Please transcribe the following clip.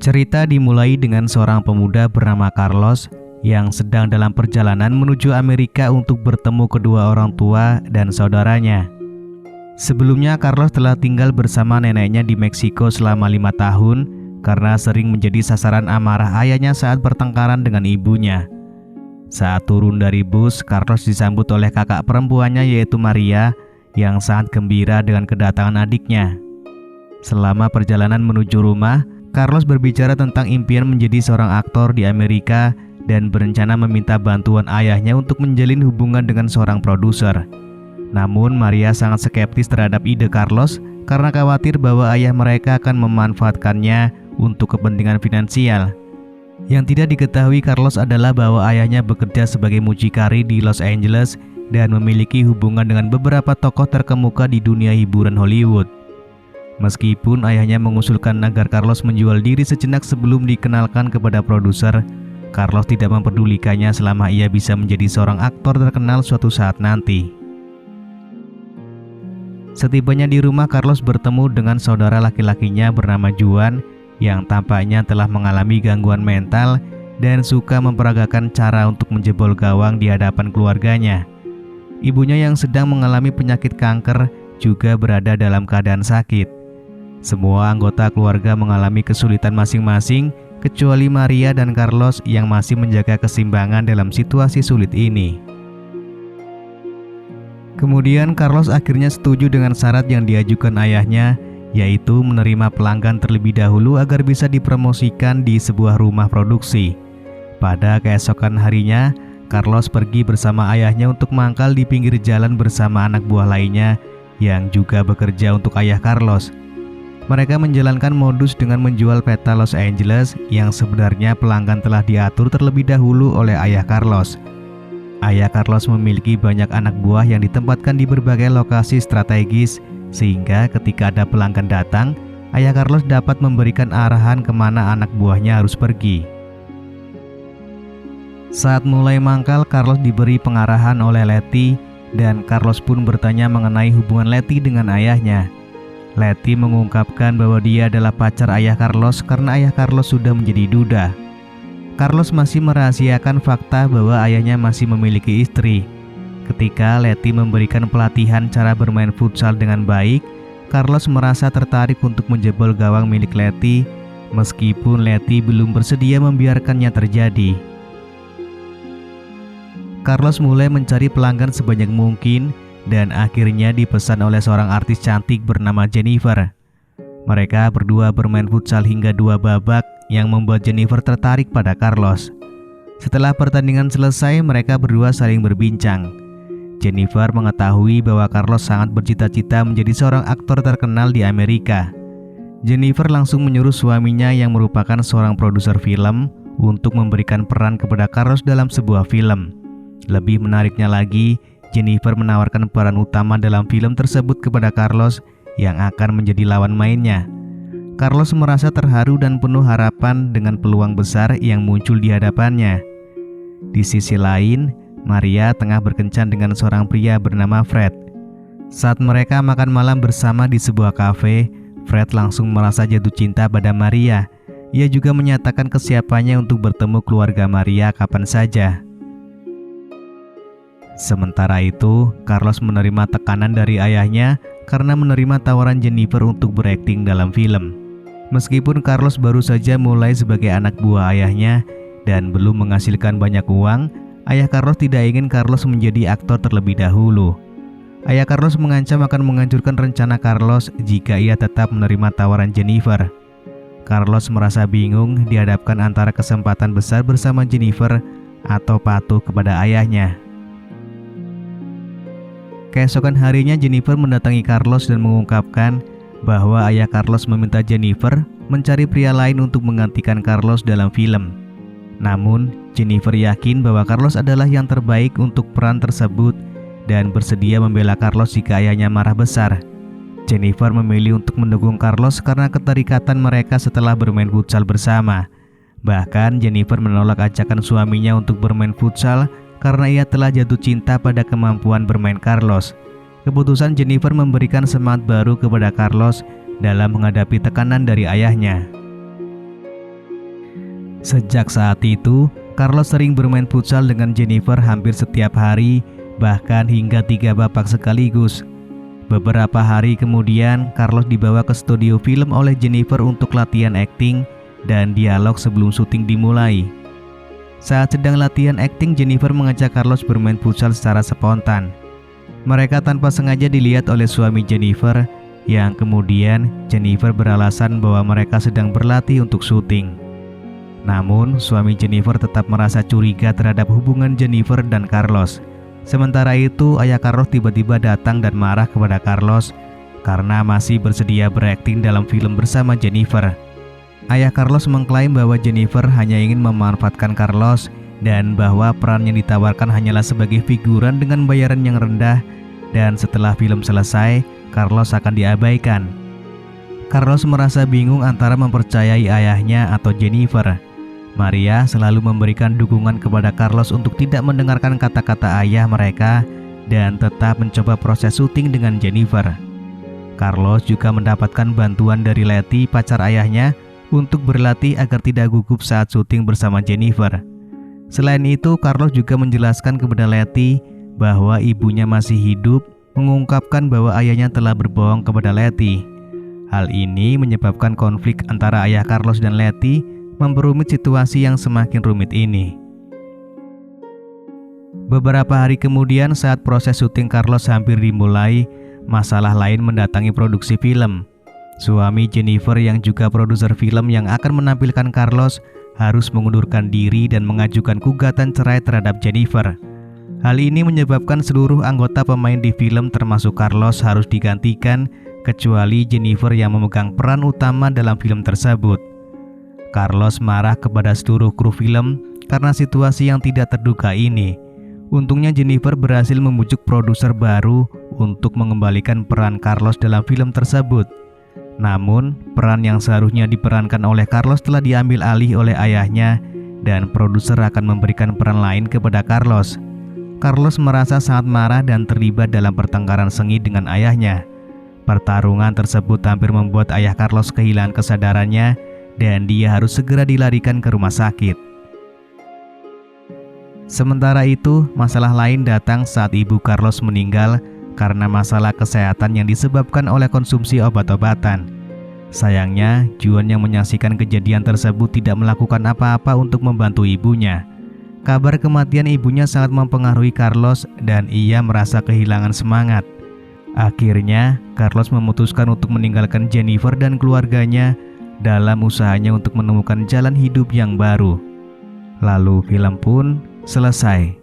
Cerita dimulai dengan seorang pemuda bernama Carlos yang sedang dalam perjalanan menuju Amerika untuk bertemu kedua orang tua dan saudaranya. Sebelumnya Carlos telah tinggal bersama neneknya di Meksiko selama 5 tahun karena sering menjadi sasaran amarah ayahnya saat bertengkaran dengan ibunya. Saat turun dari bus, Carlos disambut oleh kakak perempuannya yaitu Maria yang sangat gembira dengan kedatangan adiknya. Selama perjalanan menuju rumah, Carlos berbicara tentang impian menjadi seorang aktor di Amerika dan berencana meminta bantuan ayahnya untuk menjalin hubungan dengan seorang produser. Namun Maria sangat skeptis terhadap ide Carlos karena khawatir bahwa ayah mereka akan memanfaatkannya untuk kepentingan finansial. Yang tidak diketahui Carlos adalah bahwa ayahnya bekerja sebagai mucikari di Los Angeles dan memiliki hubungan dengan beberapa tokoh terkemuka di dunia hiburan Hollywood. Meskipun ayahnya mengusulkan agar Carlos menjual diri sejenak sebelum dikenalkan kepada produser, Carlos tidak memperdulikannya selama ia bisa menjadi seorang aktor terkenal suatu saat nanti. Setibanya di rumah, Carlos bertemu dengan saudara laki-lakinya bernama Juan yang tampaknya telah mengalami gangguan mental dan suka memperagakan cara untuk menjebol gawang di hadapan keluarganya. Ibunya yang sedang mengalami penyakit kanker juga berada dalam keadaan sakit. Semua anggota keluarga mengalami kesulitan masing-masing, kecuali Maria dan Carlos yang masih menjaga keseimbangan dalam situasi sulit ini. Kemudian Carlos akhirnya setuju dengan syarat yang diajukan ayahnya, yaitu menerima pelanggan terlebih dahulu agar bisa dipromosikan di sebuah rumah produksi. Pada keesokan harinya, Carlos pergi bersama ayahnya untuk mangkal di pinggir jalan bersama anak buah lainnya yang juga bekerja untuk ayah Carlos. Mereka menjalankan modus dengan menjual peta Los Angeles yang sebenarnya pelanggan telah diatur terlebih dahulu oleh ayah Carlos. Ayah Carlos memiliki banyak anak buah yang ditempatkan di berbagai lokasi strategis, sehingga ketika ada pelanggan datang, ayah Carlos dapat memberikan arahan kemana anak buahnya harus pergi. Saat mulai mangkal, Carlos diberi pengarahan oleh Letty, dan Carlos pun bertanya mengenai hubungan Letty dengan ayahnya. Letty mengungkapkan bahwa dia adalah pacar ayah Carlos karena ayah Carlos sudah menjadi duda. Carlos masih merahasiakan fakta bahwa ayahnya masih memiliki istri. Ketika Letty memberikan pelatihan cara bermain futsal dengan baik, Carlos merasa tertarik untuk menjebol gawang milik Letty, meskipun Letty belum bersedia membiarkannya terjadi. Carlos mulai mencari pelanggan sebanyak mungkin dan akhirnya dipesan oleh seorang artis cantik bernama Jennifer. Mereka berdua bermain futsal hingga 2 babak yang membuat Jennifer tertarik pada Carlos. Setelah pertandingan selesai, mereka berdua saling berbincang. Jennifer mengetahui bahwa Carlos sangat bercita-cita menjadi seorang aktor terkenal di Amerika. Jennifer langsung menyuruh suaminya yang merupakan seorang produser film untuk memberikan peran kepada Carlos dalam sebuah film. Lebih menariknya lagi, Jennifer menawarkan peran utama dalam film tersebut kepada Carlos yang akan menjadi lawan mainnya. Carlos merasa terharu dan penuh harapan dengan peluang besar yang muncul di hadapannya. Di sisi lain, Maria tengah berkencan dengan seorang pria bernama Fred. Saat mereka makan malam bersama di sebuah kafe, Fred langsung merasa jatuh cinta pada Maria. Ia juga menyatakan kesiapannya untuk bertemu keluarga Maria kapan saja. Sementara itu, Carlos menerima tekanan dari ayahnya karena menerima tawaran Jennifer untuk berakting dalam film. Meskipun Carlos baru saja mulai sebagai anak buah ayahnya dan belum menghasilkan banyak uang, ayah Carlos tidak ingin Carlos menjadi aktor terlebih dahulu. Ayah Carlos mengancam akan menghancurkan rencana Carlos jika ia tetap menerima tawaran Jennifer. Carlos merasa bingung dihadapkan antara kesempatan besar bersama Jennifer atau patuh kepada ayahnya. Keesokan harinya Jennifer mendatangi Carlos dan mengungkapkan bahwa ayah Carlos meminta Jennifer mencari pria lain untuk menggantikan Carlos dalam film. Namun, Jennifer yakin bahwa Carlos adalah yang terbaik untuk peran tersebut dan bersedia membela Carlos jika ayahnya marah besar. Jennifer memilih untuk mendukung Carlos karena keterikatan mereka setelah bermain futsal bersama. Bahkan Jennifer menolak ajakan suaminya untuk bermain futsal karena ia telah jatuh cinta pada kemampuan bermain Carlos. Keputusan Jennifer memberikan semangat baru kepada Carlos dalam menghadapi tekanan dari ayahnya. Sejak saat itu, Carlos sering bermain futsal dengan Jennifer hampir setiap hari, bahkan hingga 3 babak sekaligus. Beberapa hari kemudian, Carlos dibawa ke studio film oleh Jennifer untuk latihan akting dan dialog sebelum syuting dimulai. Saat sedang latihan akting, Jennifer mengajak Carlos bermain futsal secara spontan. Mereka tanpa sengaja dilihat oleh suami Jennifer, yang kemudian Jennifer beralasan bahwa mereka sedang berlatih untuk syuting. Namun, suami Jennifer tetap merasa curiga terhadap hubungan Jennifer dan Carlos. Sementara itu, ayah Carlos tiba-tiba datang dan marah kepada Carlos karena masih bersedia berakting dalam film bersama Jennifer. Ayah Carlos mengklaim bahwa Jennifer hanya ingin memanfaatkan Carlos dan bahwa peran yang ditawarkan hanyalah sebagai figuran dengan bayaran yang rendah, dan setelah film selesai, Carlos akan diabaikan. Carlos merasa bingung antara mempercayai ayahnya atau Jennifer. Maria selalu memberikan dukungan kepada Carlos untuk tidak mendengarkan kata-kata ayah mereka dan tetap mencoba proses syuting dengan Jennifer. Carlos juga mendapatkan bantuan dari Letty, pacar ayahnya, untuk berlatih agar tidak gugup saat syuting bersama Jennifer. Selain itu, Carlos juga menjelaskan kepada Letty bahwa ibunya masih hidup, mengungkapkan bahwa ayahnya telah berbohong kepada Letty. Hal ini menyebabkan konflik antara ayah Carlos dan Letty, memperumit situasi yang semakin rumit ini. Beberapa hari kemudian, saat proses syuting Carlos hampir dimulai, masalah lain mendatangi produksi film. Suami Jennifer yang juga produser film yang akan menampilkan Carlos harus mengundurkan diri dan mengajukan gugatan cerai terhadap Jennifer. Hal ini menyebabkan seluruh anggota pemain di film termasuk Carlos harus digantikan, kecuali Jennifer yang memegang peran utama dalam film tersebut. Carlos marah kepada seluruh kru film karena situasi yang tidak terduga ini. Untungnya Jennifer berhasil membujuk produser baru untuk mengembalikan peran Carlos dalam film tersebut. Namun, peran yang seharusnya diperankan oleh Carlos telah diambil alih oleh ayahnya dan produser akan memberikan peran lain kepada Carlos. Carlos merasa sangat marah dan terlibat dalam pertengkaran sengit dengan ayahnya. Pertarungan tersebut hampir membuat ayah Carlos kehilangan kesadarannya dan dia harus segera dilarikan ke rumah sakit. Sementara itu, masalah lain datang saat ibu Carlos meninggal karena masalah kesehatan yang disebabkan oleh konsumsi obat-obatan. Sayangnya, Juan yang menyaksikan kejadian tersebut tidak melakukan apa-apa untuk membantu ibunya. Kabar kematian ibunya sangat mempengaruhi Carlos dan ia merasa kehilangan semangat. Akhirnya, Carlos memutuskan untuk meninggalkan Jennifer dan keluarganya dalam usahanya untuk menemukan jalan hidup yang baru. Lalu film pun selesai.